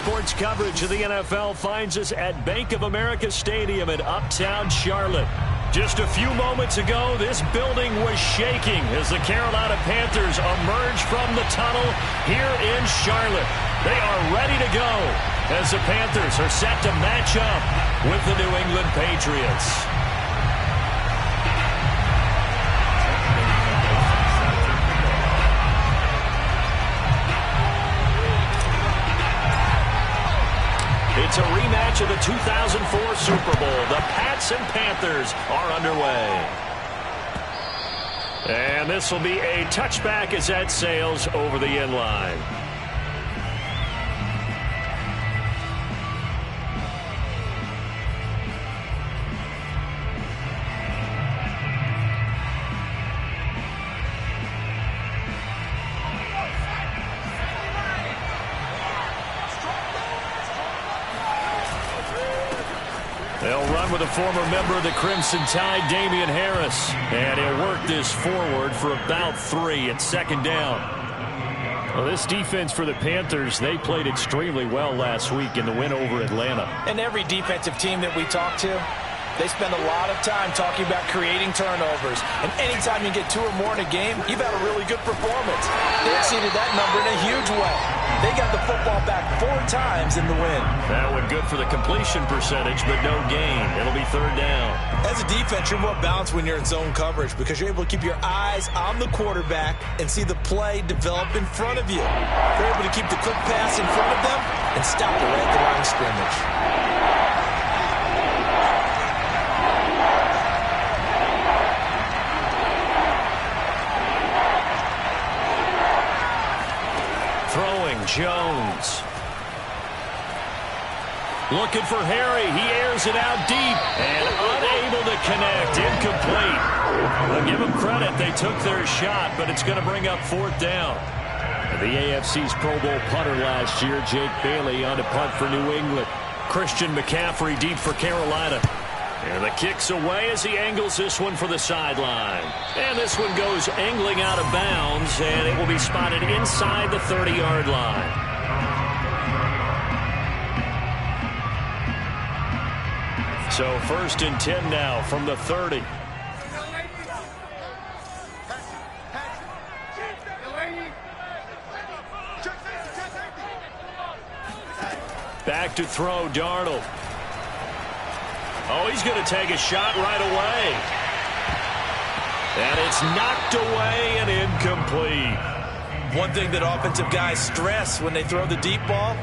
Sports coverage of the NFL finds us at Bank of America Stadium in Uptown Charlotte. Just a few moments ago, this building was shaking as the Carolina Panthers emerged from the tunnel here in Charlotte. They are ready to go as the Panthers are set to match up with the New England Patriots. It's a rematch of the 2004 Super Bowl. The Pats and Panthers are underway. And this will be a touchback as that sails over the end line. They'll run with a former member of the Crimson Tide, Damian Harris. And he'll work this forward for about 3 at second down. Well, this defense for the Panthers, they played extremely well last week in the win over Atlanta. And every defensive team that we talk to, they spend a lot of time talking about creating turnovers. And anytime you get 2 or more in a game, you've had a really good performance. They exceeded that number in a huge way. They got the football back 4 times in the win. That went good for the completion percentage, but no gain. It'll be third down. As a defense, you're more balanced when you're in zone coverage because you're able to keep your eyes on the quarterback and see the play develop in front of you. You're able to keep the quick pass in front of them and stop it right at the line of scrimmage. Jones. Looking for Harry. He airs it out deep and unable to connect. Incomplete. I'll give them credit. They took their shot, but it's going to bring up 4th down. The AFC's Pro Bowl punter last year, Jake Bailey, on to punt for New England. Christian McCaffrey deep for Carolina. And the kick's away as he angles this one for the sideline. And this one goes angling out of bounds, and it will be spotted inside the 30-yard line. So 1st and 10 now from the 30. Back to throw, Darnold. Oh, he's going to take a shot right away. And it's knocked away and incomplete. One thing that offensive guys stress when they throw the deep ball,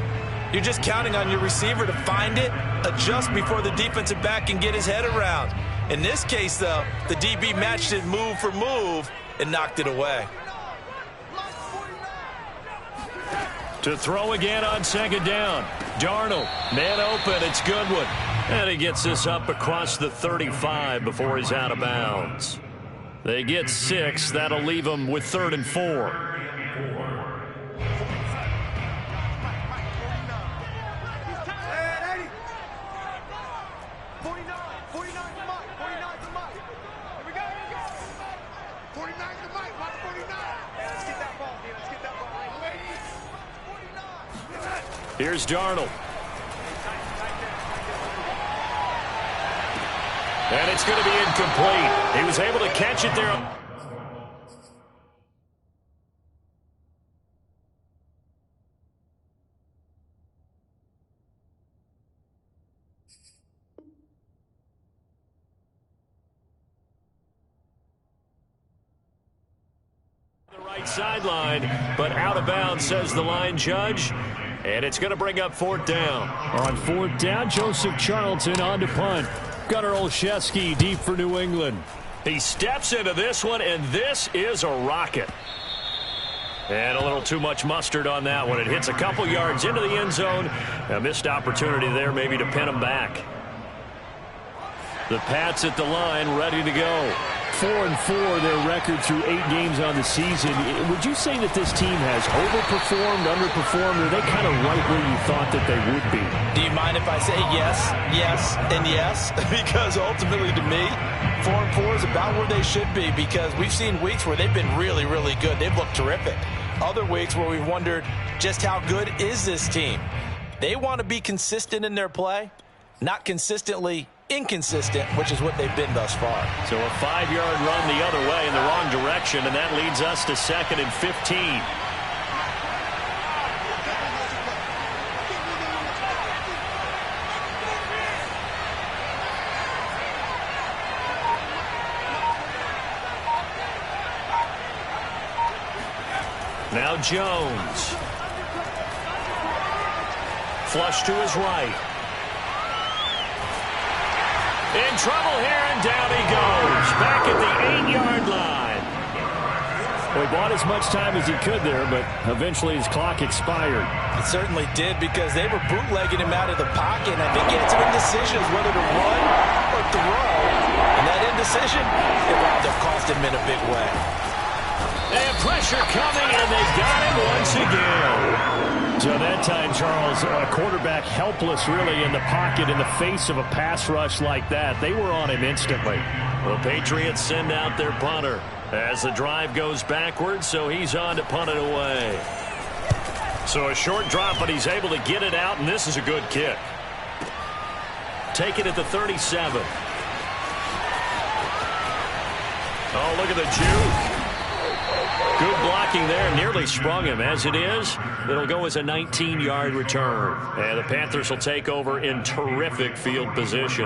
you're just counting on your receiver to find it, adjust before the defensive back can get his head around. In this case, though, the DB matched it move for move and knocked it away. To throw again on 2nd down. Darnold, man open, it's Goodwin. And he gets this up across the 35 before he's out of bounds. They get 6. That'll leave them with 3rd and 4. Here's Darnold. And it's going to be incomplete. He was able to catch it there. The right sideline, but out of bounds, says the line judge. And it's going to bring up 4th down. On 4th down, Joseph Charlton on to punt. Gunnar Olszewski deep for New England. He steps into this one, and this is a rocket. And a little too much mustard on that one. It hits a couple yards into the end zone. A missed opportunity there maybe to pin him back. The Pats at the line ready to go. 4-4 their record through 8 games on the season. Would you say that this team has overperformed, underperformed, or are they kind of right where you thought that they would be? Do you mind if I say yes, yes, and yes? Because ultimately to me, 4-4 is about where they should be, because we've seen weeks where they've been really, really good. They've looked terrific. Other weeks where we've wondered just how good is this team. They want to be consistent in their play, not consistently inconsistent, which is what they've been thus far. So a 5-yard run the other way in the wrong direction, and that leads us to 2nd and 15. Now Jones. Flush to his right. In trouble here, and down he goes. Back at the 8-yard line. Well, he bought as much time as he could there, but eventually his clock expired. It certainly did, because they were bootlegging him out of the pocket, and I think he had some indecisions whether to run or throw. And that indecision, it wound up costing him in a big way. They have pressure coming, and they got him once again. So that time, Charles, a quarterback helpless really in the pocket in the face of a pass rush like that. They were on him instantly. The Patriots send out their punter as the drive goes backwards, so he's on to punt it away. So a short drop, but he's able to get it out, and this is a good kick. Take it at the 37. Oh, look at the juke. Good blocking there, nearly sprung him. As it is, it'll go as a 19-yard return. And the Panthers will take over in terrific field position.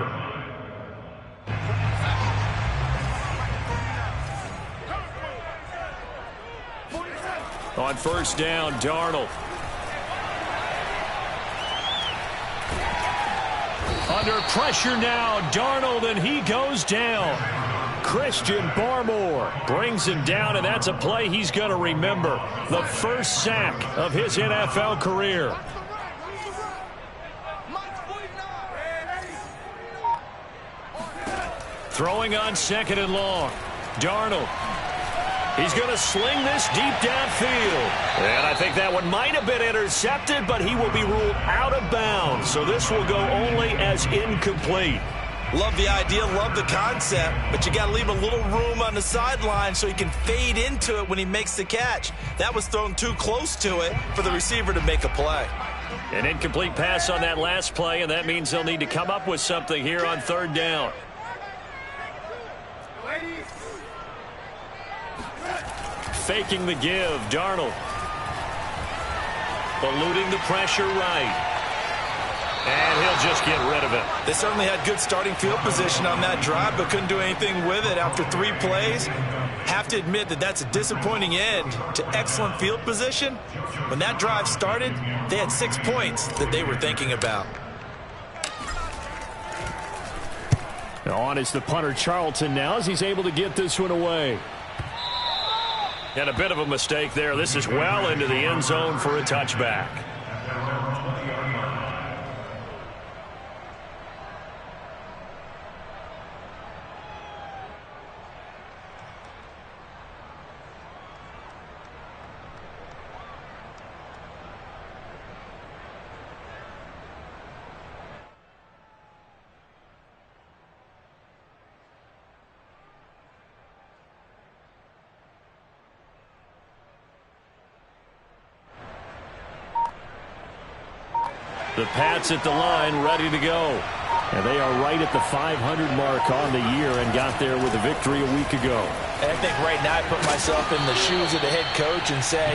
On first down, Darnold. Under pressure now, Darnold, and he goes down. Christian Barmore brings him down, and that's a play he's going to remember. The first sack of his NFL career. Throwing on 2nd and long. Darnold. He's going to sling this deep downfield. And I think that one might have been intercepted, but he will be ruled out of bounds. So this will go only as incomplete. Love the idea, love the concept, but you got to leave a little room on the sideline so he can fade into it when he makes the catch. That was thrown too close to it for the receiver to make a play. An incomplete pass on that last play, and that means they'll need to come up with something here on 3rd down. Faking the give, Darnold. Eluding the pressure right. And he'll just get rid of it. They certainly had good starting field position on that drive, but couldn't do anything with it after 3 plays. Have to admit that that's a disappointing end to excellent field position. When that drive started, they had 6 points that they were thinking about. On is the punter, Charlton, now as he's able to get this one away. And a bit of a mistake there. This is well into the end zone for a touchback. The Pats at the line, ready to go. And they are right at the 500 mark on the year and got there with a victory a week ago. And I think right now I put myself in the shoes of the head coach and say,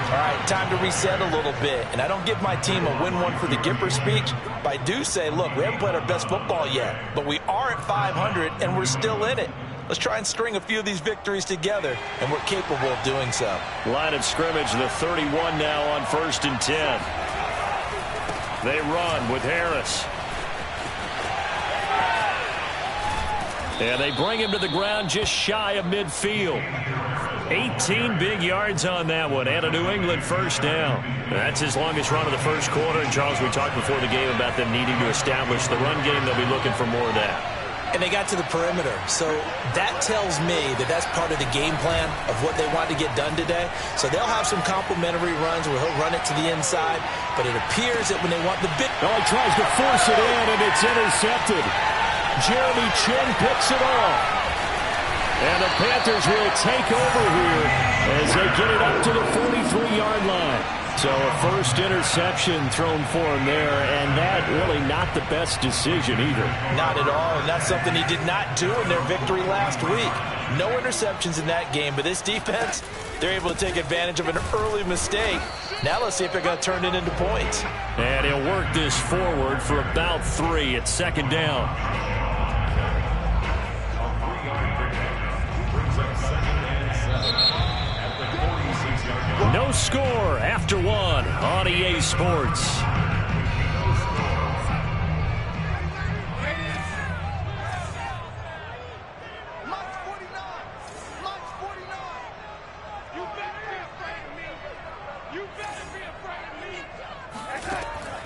all right, time to reset a little bit. And I don't give my team a win one for the Gipper speech, but I do say, look, we haven't played our best football yet, but we are at 500 and we're still in it. Let's try and string a few of these victories together, and we're capable of doing so. Line of scrimmage, the 31 now on 1st and 10. They run with Harris. And they bring him to the ground just shy of midfield. 18 big yards on that one, and a New England first down. That's his longest run of the first quarter. And, Charles, we talked before the game about them needing to establish the run game. They'll be looking for more of that. And they got to the perimeter. So that tells me that that's part of the game plan of what they want to get done today. So they'll have some complimentary runs where he'll run it to the inside. But it appears that when they want the big... Oh, he tries to force it in, and it's intercepted. Jeremy Chin picks it off. And the Panthers will take over here as they get it up to the 43-yard line. So a first interception thrown for him there, and that really not the best decision either. Not at all, and that's something he did not do in their victory last week. No interceptions in that game, but this defense, they're able to take advantage of an early mistake. Now let's see if they're going to turn it into points. And he'll work this forward for about 3 at second down. No score after 1 on EA Sports.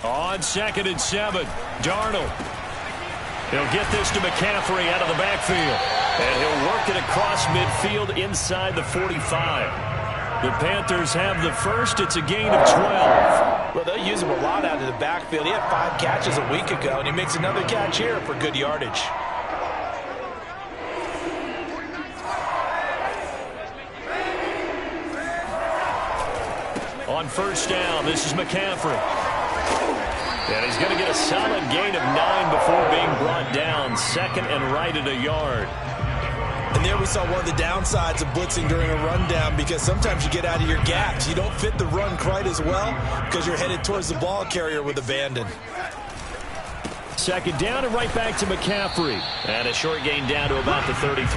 On 2nd and 7, Darnold. He'll get this to McCaffrey out of the backfield. And he'll work it across midfield inside the 45. The Panthers have the first. It's a gain of 12. Well, they'll use him a lot out of the backfield. He had 5 catches a week ago, and he makes another catch here for good yardage. On first down, this is McCaffrey. And he's going to get a solid gain of 9 before being brought down. Second and right at a yard. And there we saw one of the downsides of blitzing during a rundown, because sometimes you get out of your gaps. You don't fit the run quite as well because you're headed towards the ball carrier with abandon. Second down and right back to McCaffrey. And a short gain down to about the 33.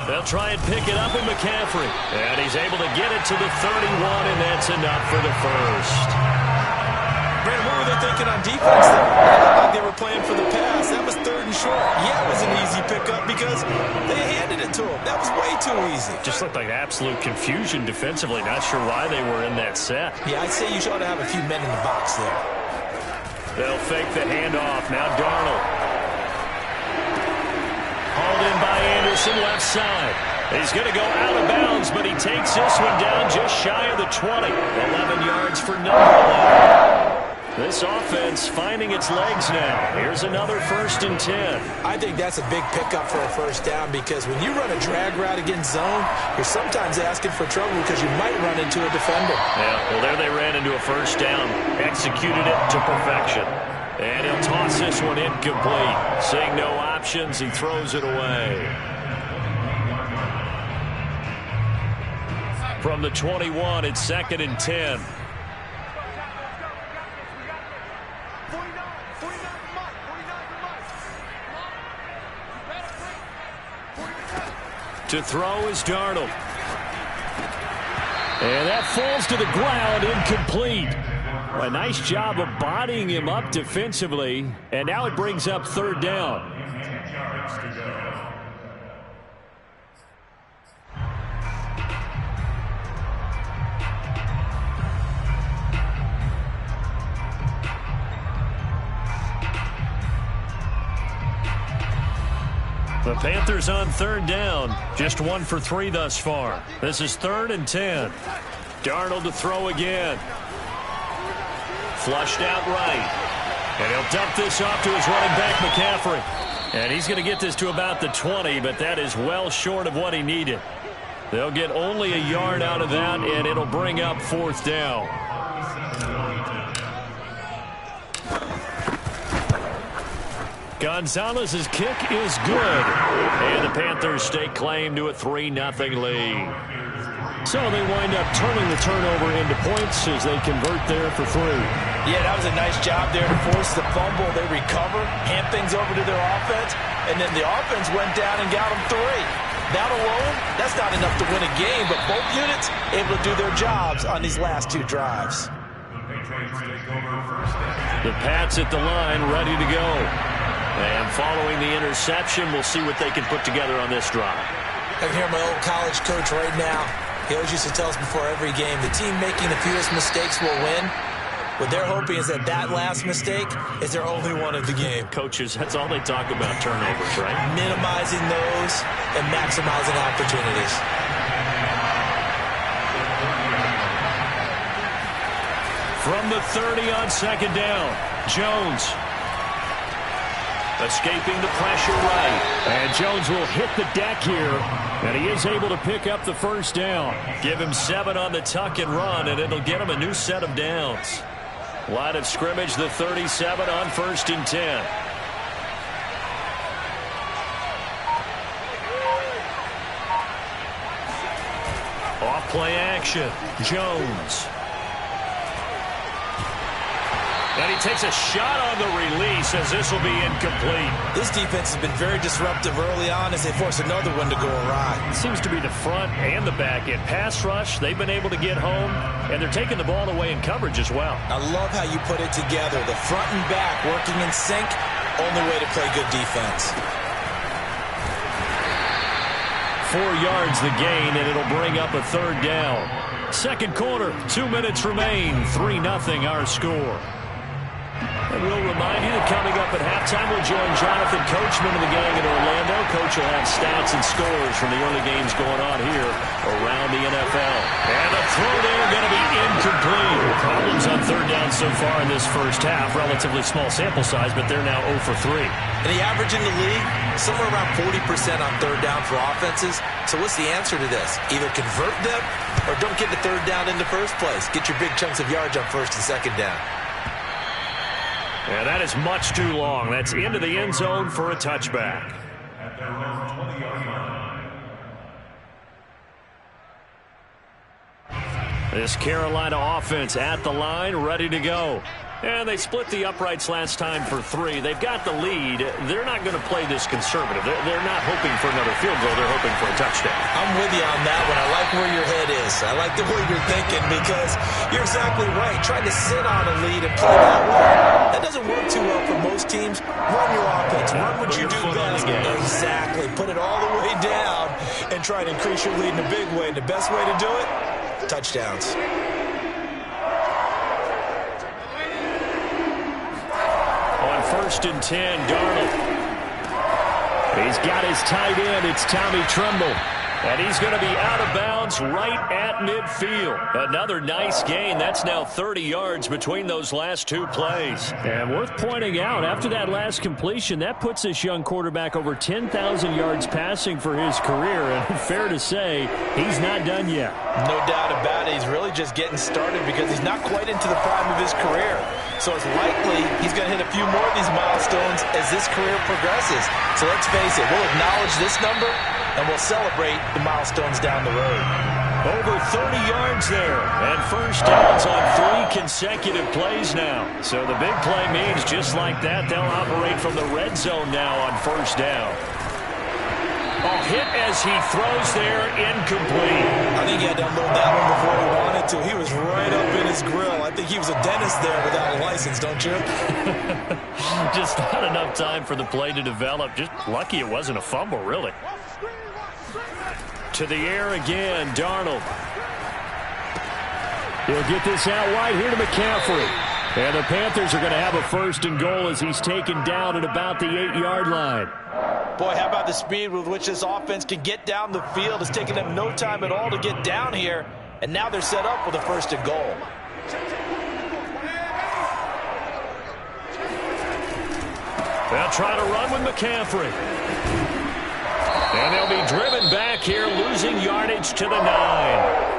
They'll try and pick it up with McCaffrey. And he's able to get it to the 31, and that's enough for the first. Brandon, what were they thinking on defense there? It looked like they were playing for the pass. That was 3rd and short. Yeah, it was an easy pickup because they handed it to him. That was way too easy. Just looked like absolute confusion defensively. Not sure why they were in that set. Yeah, I'd say you ought to have a few men in the box there. They'll fake the handoff. Now Darnold. Hauled in by Anderson, left side. He's going to go out of bounds, but he takes this one down just shy of the 20. 11 yards for number 11. This offense finding its legs now. Here's another 1st and 10. I think that's a big pickup for a first down, because when you run a drag route against zone, you're sometimes asking for trouble because you might run into a defender. Yeah, well, there they ran into a first down. Executed it to perfection. And he'll toss this one incomplete. Seeing no options, he throws it away. From the 21, it's 2nd and 10. To throw is Darnold. And that falls to the ground, incomplete. A nice job of bodying him up defensively. And now it brings up 3rd down. The Panthers on 3rd down. Just 1 for 3 thus far. This is 3rd and 10. Darnold to throw again. Flushed out right. And he'll dump this off to his running back, McCaffrey. And he's going to get this to about the 20, but that is well short of what he needed. They'll get only a yard out of that, and it'll bring up 4th down. Gonzalez's kick is good. And the Panthers stake claim to a 3-0 lead. So they wind up turning the turnover into points as they convert there for 3. Yeah, that was a nice job there to force the fumble. They recover, hand things over to their offense, and then the offense went down and got them 3. That alone, that's not enough to win a game, but both units able to do their jobs on these last 2 drives. The Pats at the line, ready to go. And following the interception, we'll see what they can put together on this drive. I can hear my old college coach right now. He always used to tell us before every game, the team making the fewest mistakes will win. What they're hoping is that that last mistake is their only one of the game. Coaches, that's all they talk about, turnovers, right? Minimizing those and maximizing opportunities. From the 30 on second down, Jones. Escaping the pressure right. And Jones will hit the deck here. And he is able to pick up the first down. Give him 7 on the tuck and run, and it'll get him a new set of downs. Line of scrimmage, the 37 on 1st and 10. Off play action, Jones. And he takes a shot on the release as this will be incomplete. This defense has been very disruptive early on as they force another one to go awry. It seems to be the front and the back end. Pass rush, they've been able to get home, and they're taking the ball away in coverage as well. I love how you put it together. The front and back working in sync, only way to play good defense. 4 yards the gain, and it'll bring up a 3rd down. Second quarter, 2 minutes remain, 3-0 our score. And we'll remind you that coming up at halftime, we'll join Jonathan Coachman of the gang in Orlando. Coach will have stats and scores from the early games going on here around the NFL. And the throw there going to be incomplete. Problems on 3rd down so far in this first half. Relatively small sample size, but they're now 0 for 3. And the average in the league, somewhere around 40% on 3rd down for offenses. So what's the answer to this? Either convert them or don't get the 3rd down in the first place. Get your big chunks of yards on 1st and 2nd down. And that is much too long. That's into the end zone for a touchback. This Carolina offense at the line, ready to go. And they split the uprights last time for 3. They've got the lead. They're not going to play this conservative. They're not hoping for another field goal. They're hoping for a touchdown. I'm with you on that one. I like where your head is. I like the way you're thinking because you're exactly right. Trying to sit on a lead and play that way, that doesn't work too well for most teams. Run your offense. Run what you do best. Exactly. Put it all the way down and try to increase your lead in a big way. And the best way to do it, touchdowns. On 1st and 10, Darnold. He's got his tight end. It's Tommy Tremble. And he's going to be out of bounds right at midfield. Another nice gain. That's now 30 yards between those last 2 plays. And worth pointing out, after that last completion, that puts this young quarterback over 10,000 yards passing for his career. And fair to say, he's not done yet. No doubt about it. He's really just getting started because he's not quite into the prime of his career. So it's likely he's going to hit a few more of these milestones as this career progresses. So let's face it, we'll acknowledge this number and we'll celebrate the milestones down the road. Over 30 yards there, and first downs on 3 consecutive plays now. So the big play means just like that, they'll operate from the red zone now on 1st down. A hit as he throws there, incomplete. I think he had to unload that one before he wanted to. He was right up in his grill. I think he was a dentist there without a license, don't you? Just not enough time for the play to develop. Just lucky it wasn't a fumble, really. To the air again, Darnold. He'll get this out wide here to McCaffrey. And the Panthers are going to have a 1st and goal as he's taken down at about the 8-yard line. Boy, how about the speed with which this offense can get down the field? It's taken them no time at all to get down here. And now they're set up with a 1st and goal. They'll try to run with McCaffrey. And they'll be driven back here, losing yardage to the 9.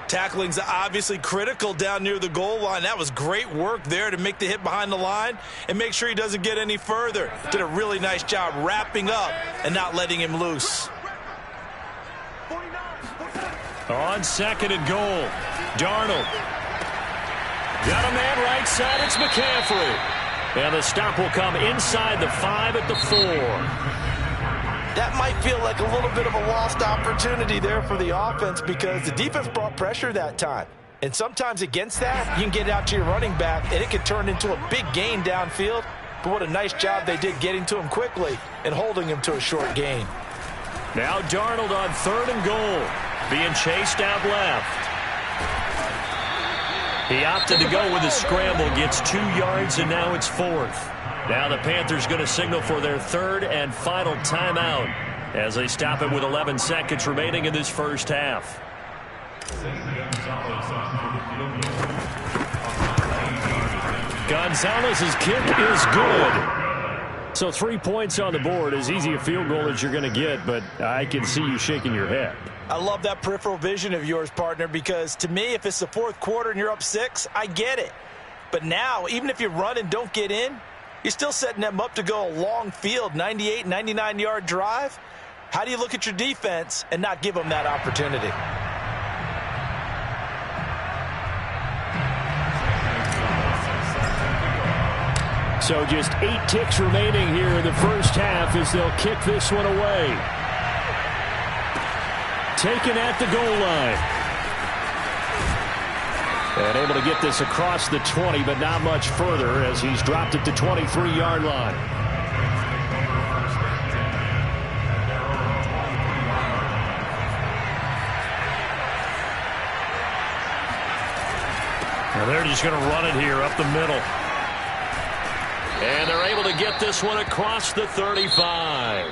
Tackling's obviously critical down near the goal line. That was great work there to make the hit behind the line and make sure he doesn't get any further. Did a really nice job wrapping up and not letting him loose. On 2nd and goal, Darnold. Got a man right side, it's McCaffrey. And the stop will come inside the 5 at the 4. That might feel like a little bit of a lost opportunity there for the offense because the defense brought pressure that time. And sometimes against that, you can get out to your running back, and it can turn into a big gain downfield. But what a nice job they did getting to him quickly and holding him to a short gain. Now Darnold on 3rd and goal, being chased out left. He opted to go with a scramble, gets 2 yards, and now it's 4th. Now the Panthers going to signal for their 3rd and final timeout as they stop it with 11 seconds remaining in this first half. Gonzalez's kick is good. So 3 points on the board, as easy a field goal as you're going to get, but I can see you shaking your head. I love that peripheral vision of yours, partner, because to me, if it's the fourth quarter and you're up 6, I get it. But now, even if you run and don't get in, you're still setting them up to go a long field, 98, 99-yard drive. How do you look at your defense and not give them that opportunity? So just 8 ticks remaining here in the first half as they'll kick this one away. Taken at the goal line. And able to get this across the 20, but not much further as he's dropped it to 23-yard line. Now they're just going to run it here up the middle. And they're able to get this one across the 35.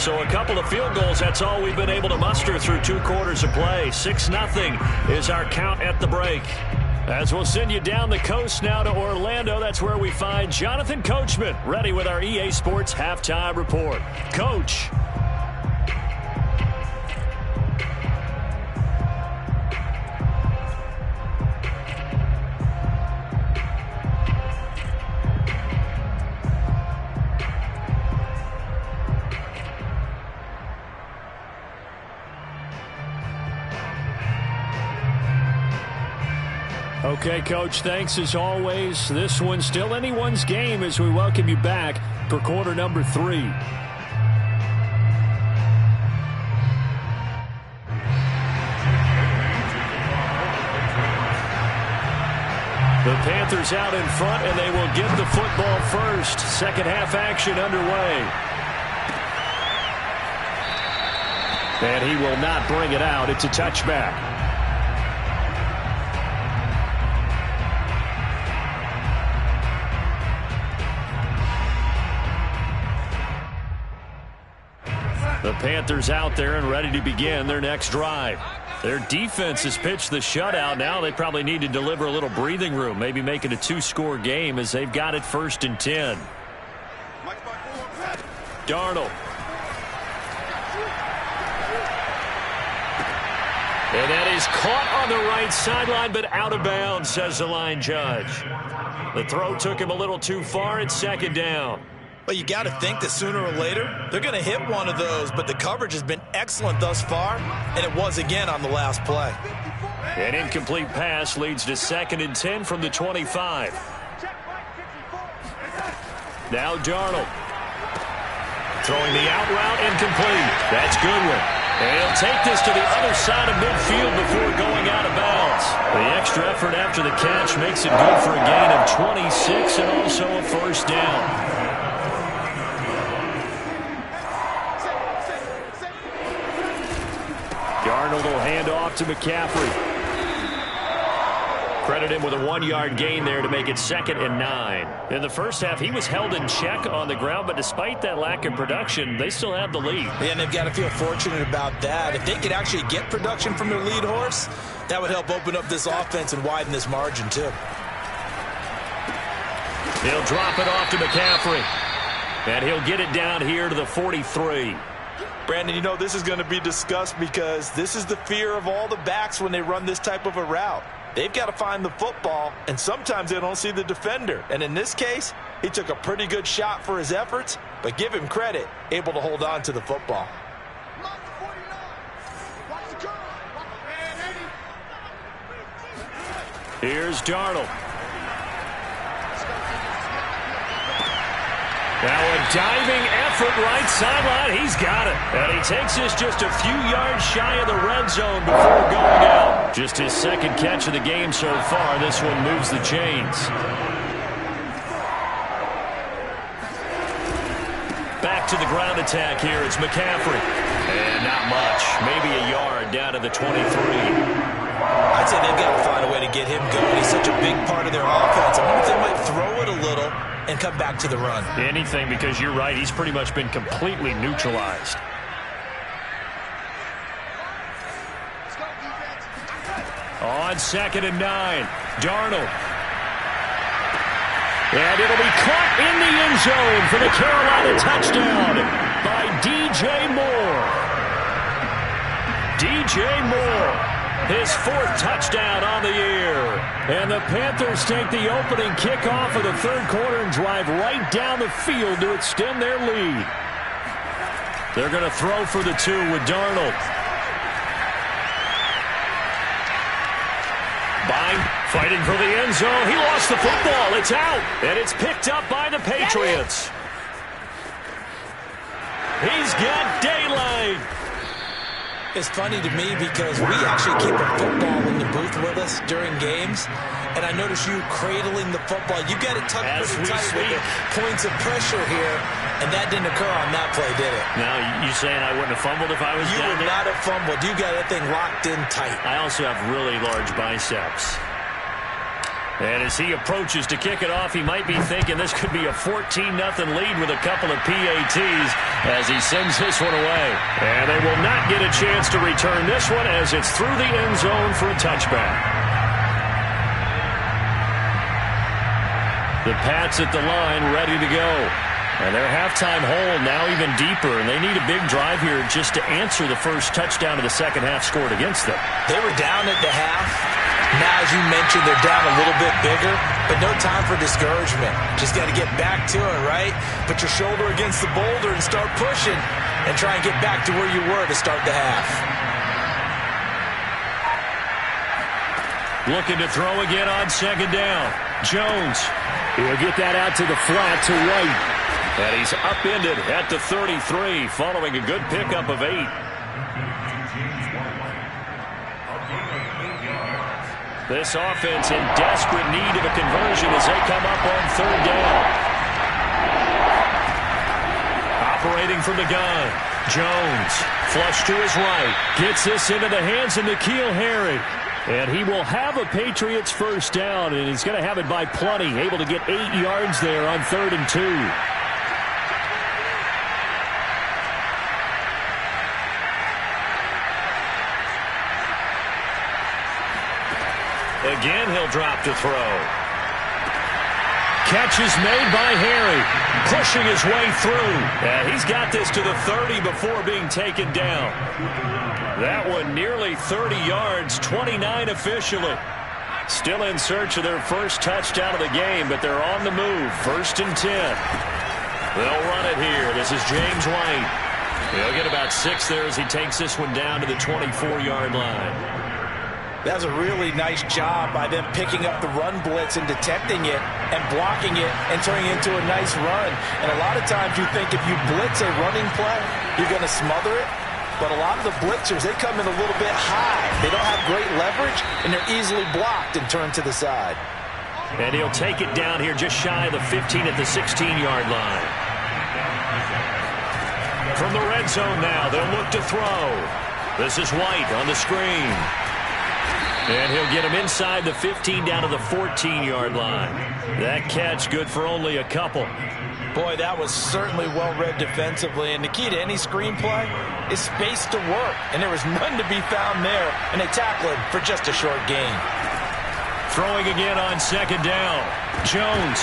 So a couple of field goals, that's all we've been able to muster through 2 quarters of play. 6-0 is our count at the break. As we'll send you down the coast now to Orlando, that's where we find Jonathan Coachman, ready with our EA Sports Halftime Report. Coach. Okay, Coach, thanks as always. This one's still anyone's game as we welcome you back for quarter number 3. The Panthers out in front, and they will get the football first. Second half action underway. And he will not bring it out. It's a touchback. The Panthers out there and ready to begin their next drive. Their defense has pitched the shutout. Now they probably need to deliver a little breathing room, maybe make it a 2-score game as they've got it 1st and 10. Darnold. And that is caught on the right sideline, but out of bounds, says the line judge. The throw took him a little too far. It's 2nd down. Well, you got to think that sooner or later, they're going to hit one of those, but the coverage has been excellent thus far, and it was again on the last play. An incomplete pass leads to 2nd and 10 from the 25. Now Darnold. Throwing the out route, incomplete. That's Goodwin. And he'll take this to the other side of midfield before going out of bounds. The extra effort after the catch makes it good for a gain of 26 and also a 1st down. Darnold will hand off to McCaffrey. Credit him with a 1-yard gain there to make it 2nd and 9. In the first half, he was held in check on the ground, but despite that lack of production, they still have the lead. Yeah, and they've got to feel fortunate about that. If they could actually get production from their lead horse, that would help open up this offense and widen this margin, too. He'll drop it off to McCaffrey. And he'll get it down here to the 43. Brandon, you know this is going to be discussed because this is the fear of all the backs when they run this type of a route. They've got to find the football, and sometimes they don't see the defender. And in this case, he took a pretty good shot for his efforts, but give him credit, able to hold on to the football. Here's Darnold. Now a diving effort right sideline. He's got it. And he takes this just a few yards shy of the red zone before going out. Just his 2nd catch of the game so far. This one moves the chains. Back to the ground attack here. It's McCaffrey. And not much. Maybe a yard down to the 23. I'd say they've got to find a way to get him going. He's such a big part of their offense. I wonder if they might throw it a little and come back to the run. Anything, because you're right. He's pretty much been completely neutralized. On 2nd and 9, Darnold. And it'll be caught in the end zone for the Carolina touchdown by DJ Moore. DJ Moore, his 4th touchdown on the year. And the Panthers take the opening kickoff of the 3rd quarter and drive right down the field to extend their lead. They're going to throw for the 2 with Darnold. Fighting for the end zone. He lost the football. It's out. And it's picked up by the Patriots. He's got daylight. It's funny to me because we actually keep a football in the booth with us during games. And I notice you cradling the football. You got it tucked pretty tight with the points of pressure here. And that didn't occur on that play, did it? Now, you saying I wouldn't have fumbled if I was down there? You would not have fumbled. You got that thing locked in tight. I also have really large biceps. And as he approaches to kick it off, he might be thinking this could be a 14-0 lead with a couple of PATs as he sends this one away. And they will not get a chance to return this one as it's through the end zone for a touchback. The Pats at the line ready to go. And their halftime hole now even deeper, and they need a big drive here just to answer the first touchdown of the second half scored against them. They were down at the half. Now, as you mentioned, they're down a little bit bigger, but no time for discouragement. Just got to get back to it, right? Put your shoulder against the boulder and start pushing and try and get back to where you were to start the half. Looking to throw again on second down. Jones. He'll get that out to the flat to White. And he's upended at the 33 following a good pickup of 8. This offense in desperate need of a conversion as they come up on 3rd down. Operating from the gun. Jones, flush to his right. Gets this into the hands of N'Keal Harry. And he will have a Patriots first down, and he's going to have it by plenty. Able to get 8 yards there on 3rd and 2. Again, he'll drop to throw. Catch is made by Harry. Pushing his way through. And he's got this to the 30 before being taken down. That one nearly 30 yards, 29 officially. Still in search of their first touchdown of the game, but they're on the move. 1st and 10. They'll run it here. This is James White. He'll get about 6 there as he takes this one down to the 24-yard line. That's a really nice job by them picking up the run blitz and detecting it and blocking it and turning it into a nice run. And a lot of times you think if you blitz a running play, you're going to smother it. But a lot of the blitzers, they come in a little bit high. They don't have great leverage, and they're easily blocked and turned to the side. And he'll take it down here just shy of the 15 at the 16-yard line. From the red zone now, they'll look to throw. This is White on the screen. And he'll get him inside the 15 down to the 14-yard line. That catch good for only a couple. Boy, that was certainly well-read defensively. And the key to any screenplay is space to work. And there was none to be found there. And they tackle him for just a short gain. Throwing again on second down. Jones.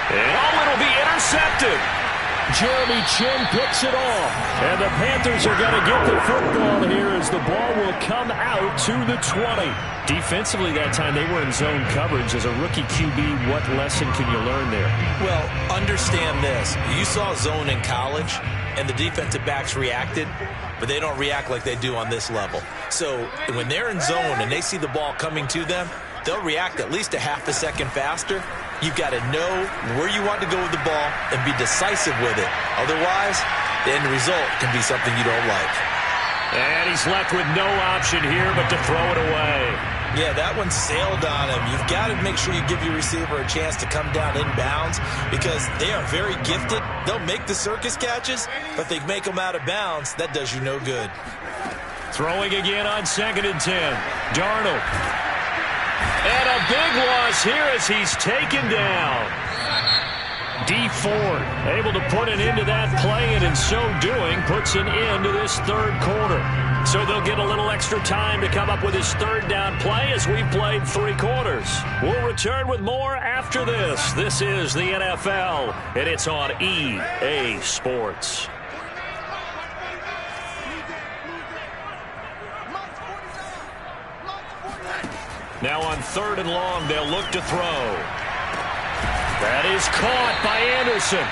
And it'll be intercepted. Jeremy Chin picks it off. And the Panthers are going to get the football here as the ball will come out to the 20. Defensively that time, they were in zone coverage. As a rookie QB, what lesson can you learn there? Well, understand this. You saw zone in college, and the defensive backs reacted, but they don't react like they do on this level. So when they're in zone and they see the ball coming to them, they'll react at least a half a second faster. You've got to know where you want to go with the ball and be decisive with it. Otherwise, the end result can be something you don't like. And he's left with no option here but to throw it away. Yeah, that one sailed on him. You've got to make sure you give your receiver a chance to come down inbounds because they are very gifted. They'll make the circus catches, but if they make them out of bounds, that does you no good. Throwing again on 2nd and 10. Darnold. And a big loss here as he's taken down. D Ford able to put an end to that play, and in so doing, puts an end to this third quarter. So they'll get a little extra time to come up with his third down play as we've played 3 quarters. We'll return with more after this. This is the NFL, and it's on EA Sports. Now on 3rd and long, they'll look to throw. That is caught by Anderson.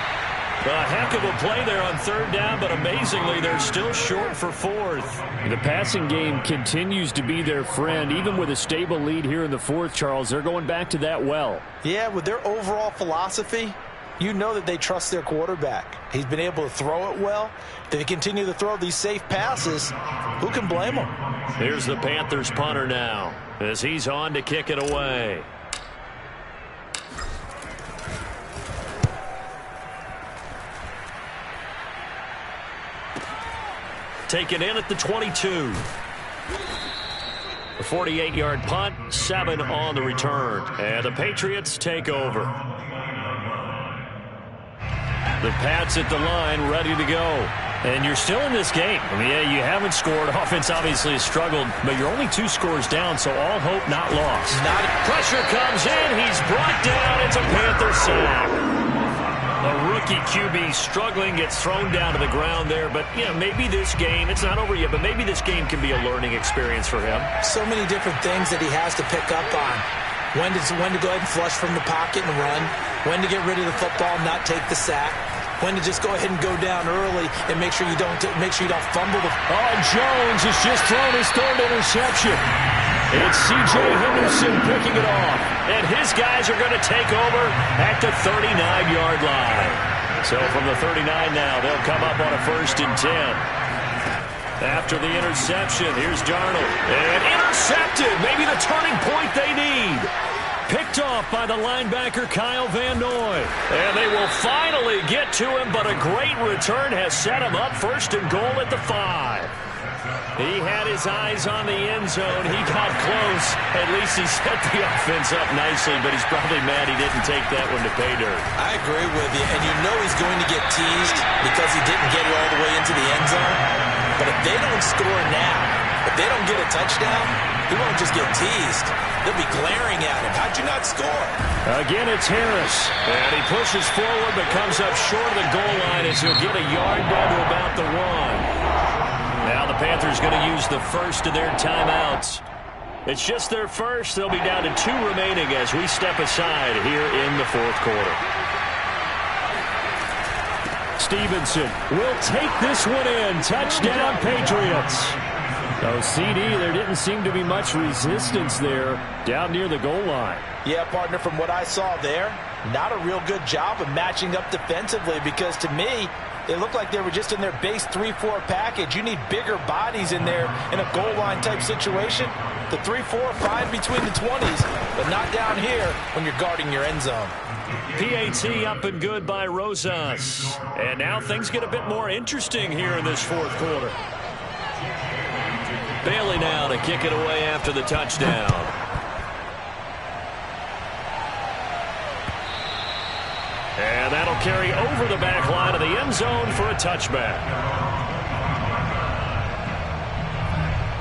A heck of a play there on 3rd down, but amazingly, they're still short for 4th. The passing game continues to be their friend. Even with a stable lead here in the 4th, Charles, they're going back to that well. Yeah, with their overall philosophy, you know that they trust their quarterback. He's been able to throw it well. If they continue to throw these safe passes, who can blame them? Here's the Panthers punter now as he's on to kick it away. Taken in at the 22. A 48-yard punt, 7 on the return. And the Patriots take over. The Pats at the line, ready to go. And you're still in this game. I mean, yeah, you haven't scored. Offense obviously has struggled, but you're only 2 scores down, so all hope not lost. Pressure comes in. He's brought down. It's a Panther sack. A rookie QB struggling, gets thrown down to the ground there. But, you know, maybe this game, it's not over yet, but maybe this game can be a learning experience for him. So many different things that he has to pick up on. When to go ahead and flush from the pocket and run. When to get rid of the football and not take the sack. When to just go ahead and go down early and make sure you don't fumble the. Oh, Jones has just thrown his 3rd interception. It's C.J. Henderson picking it off. And his guys are going to take over at the 39-yard line. So from the 39 now, they'll come up on a 1st and 10. After the interception, here's Darnold. And intercepted. Maybe the turning point they need. Picked off by the linebacker Kyle Van Noy. And they will finally get to him, but a great return has set him up 1st and goal at the 5. He had his eyes on the end zone. He got close. At least he set the offense up nicely, but he's probably mad he didn't take that one to pay dirt. I agree with you, and you know he's going to get teased because he didn't get it all the way into the end zone. But if they don't score now, if they don't get a touchdown, he won't just get teased. They'll be glaring at him. How'd you not score? Again, it's Harris. And he pushes forward but comes up short of the goal line as he'll get a yard down to about the 1. Now the Panthers going to use the first of their timeouts. It's just their first. They'll be down to 2 remaining as we step aside here in the 4th quarter. Stevenson will take this one in. Touchdown, Patriots. No, CD, there didn't seem to be much resistance there down near the goal line. Yeah, partner, from what I saw there, not a real good job of matching up defensively because to me, it looked like they were just in their base 3-4 package. You need bigger bodies in there in a goal line type situation. The 3-4 fine between the 20s, but not down here when you're guarding your end zone. PAT up and good by Rosas. And now things get a bit more interesting here in this 4th quarter. Bailey now to kick it away after the touchdown. And that'll carry over the back line of the end zone for a touchback.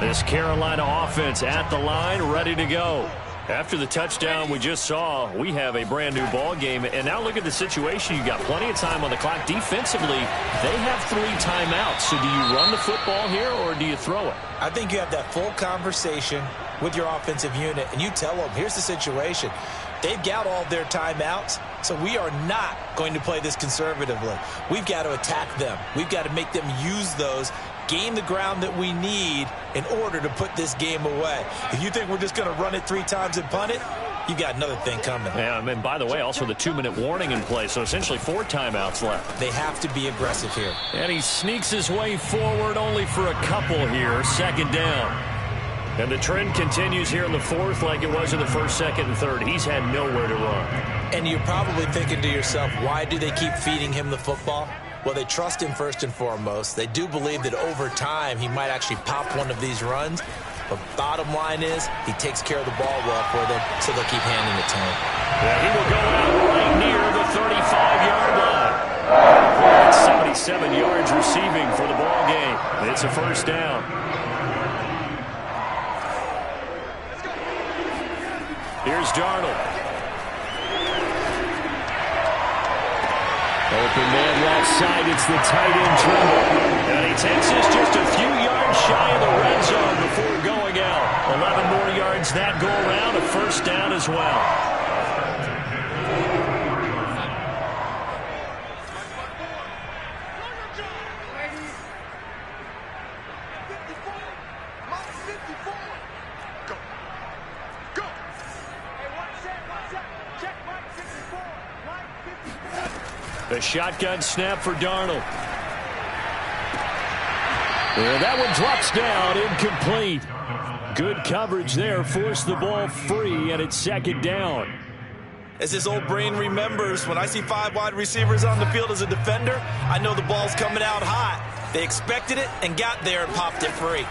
This Carolina offense at the line, ready to go. After the touchdown we just saw, we have a brand new ball game. And now look at the situation. You got plenty of time on the clock. Defensively, they have 3 timeouts. So do you run the football here or do you throw it? I think you have that full conversation with your offensive unit, and you tell them, here's the situation. They've got all their timeouts, so we are not going to play this conservatively. We've got to attack them. We've got to make them use those, gain the ground that we need in order to put this game away. If you think we're just going to run it 3 times and punt it, you got another thing coming. Yeah, and by the way, also the 2-minute warning in play, so essentially 4 timeouts left. They have to be aggressive here. And he sneaks his way forward only for a couple here, 2nd down. And the trend continues here in the 4th like it was in the 1st, 2nd, and 3rd. He's had nowhere to run. And you're probably thinking to yourself, why do they keep feeding him the football? Well, they trust him first and foremost. They do believe that over time he might actually pop one of these runs. But bottom line is, he takes care of the ball well for them, so they'll keep handing it to him. Yeah, he will go out right near the 35-yard line. 77 yards receiving for the ball game. It's a first down. Here's Darnold. Open man left side. It's the tight end Trimble. And he takes this just a few yards shy of the red zone before going out. 11 more yards that go around. A first down as well. The shotgun snap for Darnold. And that one drops down, incomplete. Good coverage there, forced the ball free, and it's second down. As his old brain remembers, when I see 5 wide receivers on the field as a defender, I know the ball's coming out hot. They expected it and got there and popped it free.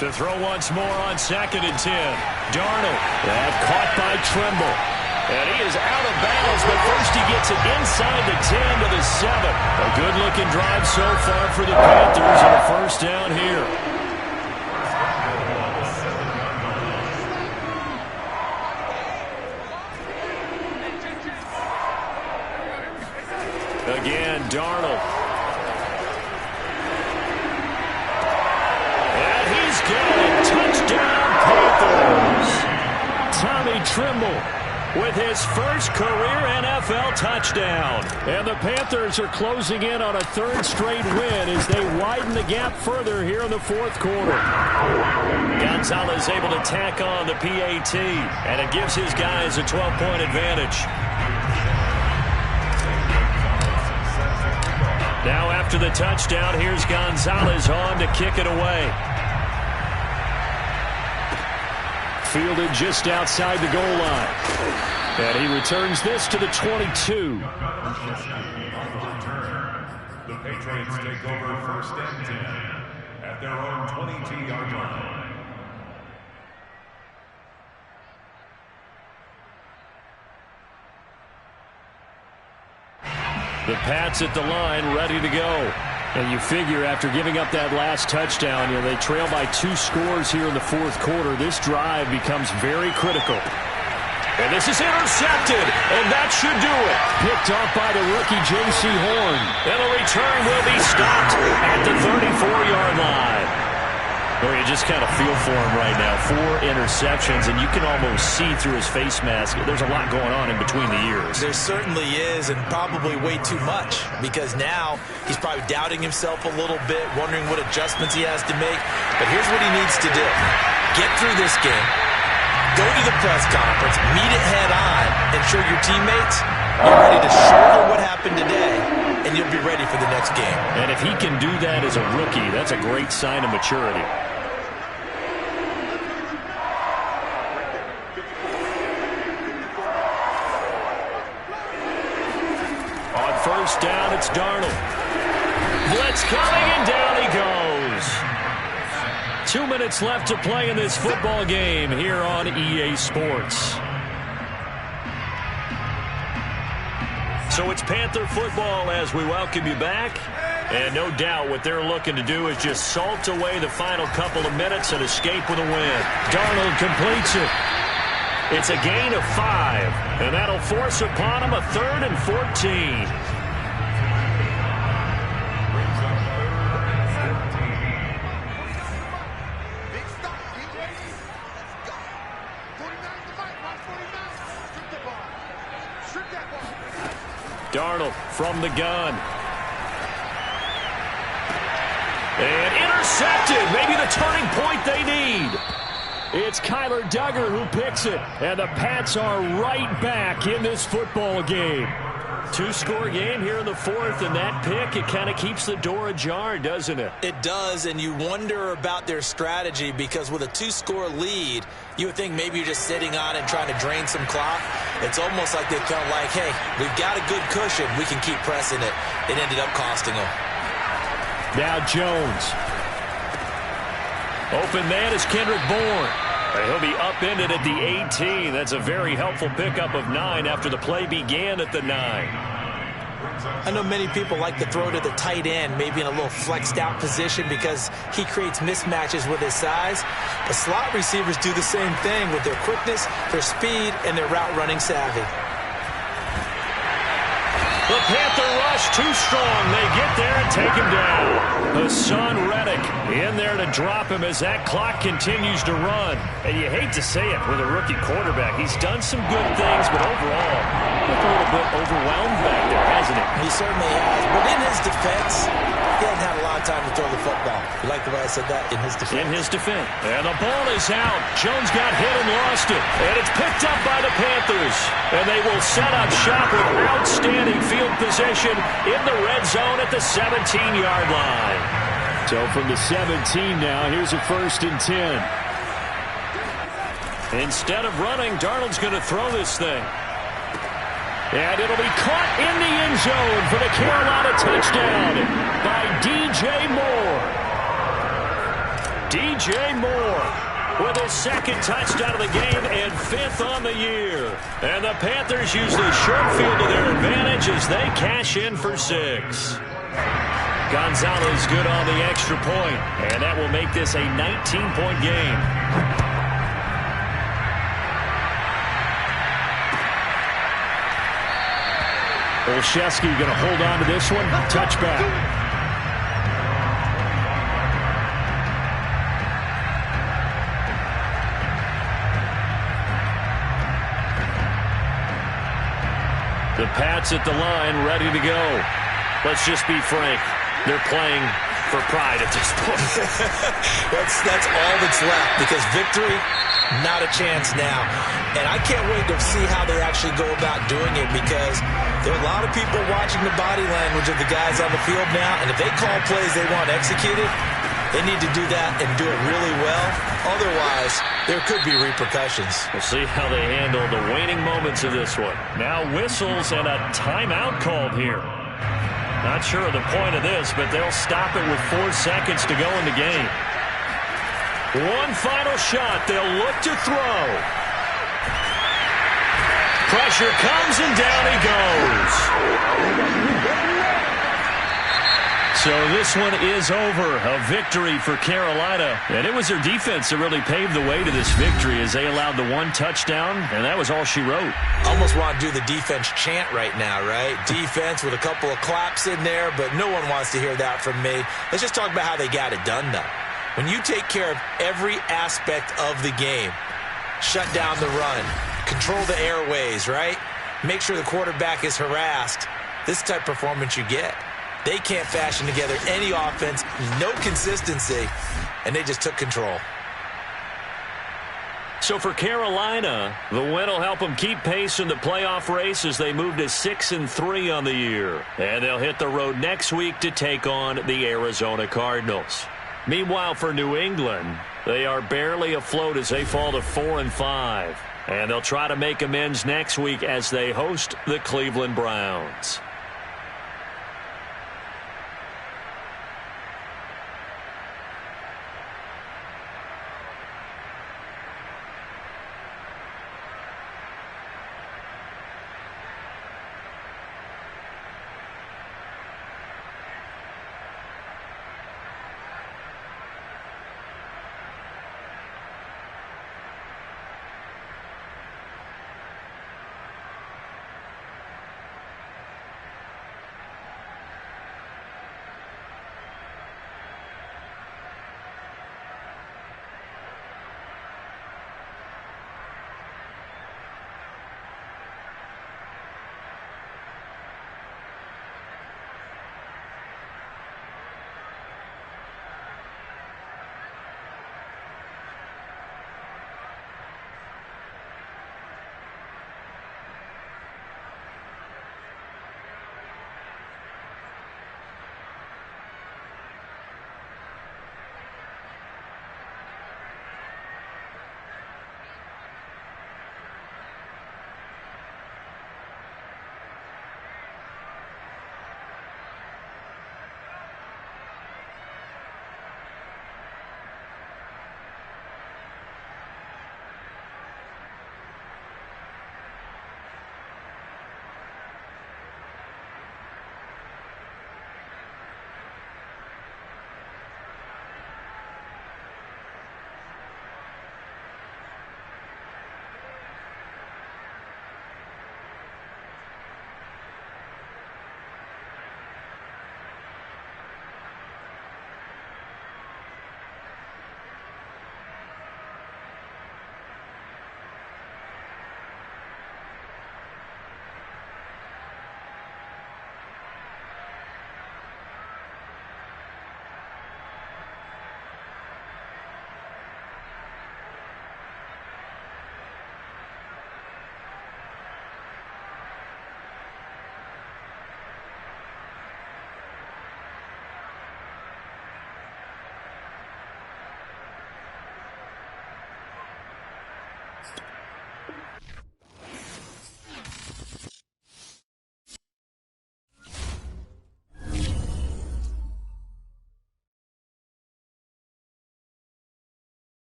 To throw once more on 2nd and 10. Darnold. That caught by Trimble. And he is out of bounds, but first he gets it inside the 10 to the 7. A good-looking drive so far for the Panthers, and a first down here. Again, Darnold. And he's got it. Touchdown, Panthers. Tommy Trimble with his first career NFL touchdown. And the Panthers are closing in on a 3rd straight win as they widen the gap further here in the 4th quarter. Gonzalez able to tack on the PAT, and it gives his guys a 12-point advantage. Now after the touchdown, here's Gonzalez on to kick it away. Fielded just outside the goal line. And he returns this to the 22. The Patriots take over 1st and 10 at their own 22-yard line. The Pats at the line, ready to go. And you figure after giving up that last touchdown, they trail by 2 scores here in the 4th quarter. This drive becomes very critical. And this is intercepted, and that should do it. Picked off by the rookie J.C. Horn. And the return will be stopped at the 34-yard line. Well, you just kind of feel for him right now. 4 interceptions, and you can almost see through his face mask. There's a lot going on in between the ears. There certainly is, and probably way too much, because now he's probably doubting himself a little bit, wondering what adjustments he has to make. But here's what he needs to do. Get through this game, go to the press conference, meet it head on, and show your teammates you're ready to shoulder what happened today, and you'll be ready for the next game. And if he can do that as a rookie, that's a great sign of maturity. On 1st down, it's Darnold. Blitz coming, and down he goes. 2 minutes left to play in this football game here on EA Sports. So it's Panther football as we welcome you back. And no doubt what they're looking to do is just salt away the final couple of minutes and escape with a win. Darnold completes it. It's a gain of 5, and that'll force upon him a 3rd and 14. Darnold from the gun. And intercepted. Maybe the turning point they need. It's Kyler Duggar who picks it. And the Pats are right back in this football game. 2-score game here in the 4th, and that pick, it kind of keeps the door ajar, doesn't it? It does, and you wonder about their strategy because with a 2-score lead, you would think maybe you're just sitting on it and trying to drain some clock. It's almost like they felt like, hey, we've got a good cushion. We can keep pressing it. It ended up costing them. Now Jones. Open man is Kendrick Bourne. He'll be upended at the 18. That's a very helpful pickup of 9 after the play began at the 9. I know many people like to throw to the tight end, maybe in a little flexed out position because he creates mismatches with his size. But slot receivers do the same thing with their quickness, their speed, and their route running savvy. The Panther rush too strong. They get there and take him down. Hassan Reddick in there to drop him as that clock continues to run. And you hate to say it with a rookie quarterback. He's done some good things, but overall, looked a little bit overwhelmed back there, hasn't he? He certainly has. But in his defense, he hasn't had a lot of time to throw the football. You like the way I said that? In his defense. In his defense. And the ball is out. Jones got hit and lost it. And it's picked up by the Panthers. And they will set up shop with outstanding field position in the red zone at the 17-yard line. So from the 17 now, here's a 1st and 10. Instead of running, Darnold's going to throw this thing. And it'll be caught in the end zone for the Carolina touchdown by DJ Moore. DJ Moore with his 2nd touchdown of the game and 5th on the year. And the Panthers use the short field to their advantage as they cash in for 6. Gonzalez good on the extra point, and that will make this a 19-point game. Olszewski going to hold on to this one. Touchback. The Pats at the line, ready to go. Let's just be frank. They're playing for pride at this point. That's all that's left, because victory, not a chance now. And I can't wait to see how they actually go about doing it, because there are a lot of people watching the body language of the guys on the field now, and if they call plays they want executed, they need to do that and do it really well. Otherwise, there could be repercussions. We'll see how they handle the waning moments of this one. Now whistles and a timeout called here. Not sure of the point of this, but they'll stop it with 4 seconds to go in the game. One final shot. They'll look to throw. Pressure comes and down he goes. So this one is over. A victory for Carolina. And it was their defense that really paved the way to this victory as they allowed the 1 touchdown, and that was all she wrote. Almost want to do the defense chant right now, right? Defense with a couple of claps in there, but no one wants to hear that from me. Let's just talk about how they got it done, though. When you take care of every aspect of the game, shut down the run, control the airways, right? Make sure the quarterback is harassed. This type of performance you get. They can't fashion together any offense, no consistency, and they just took control. So for Carolina, the win will help them keep pace in the playoff race as they move to 6-3 on the year. And they'll hit the road next week to take on the Arizona Cardinals. Meanwhile, for New England, they are barely afloat as they fall to 4-5. And they'll try to make amends next week as they host the Cleveland Browns.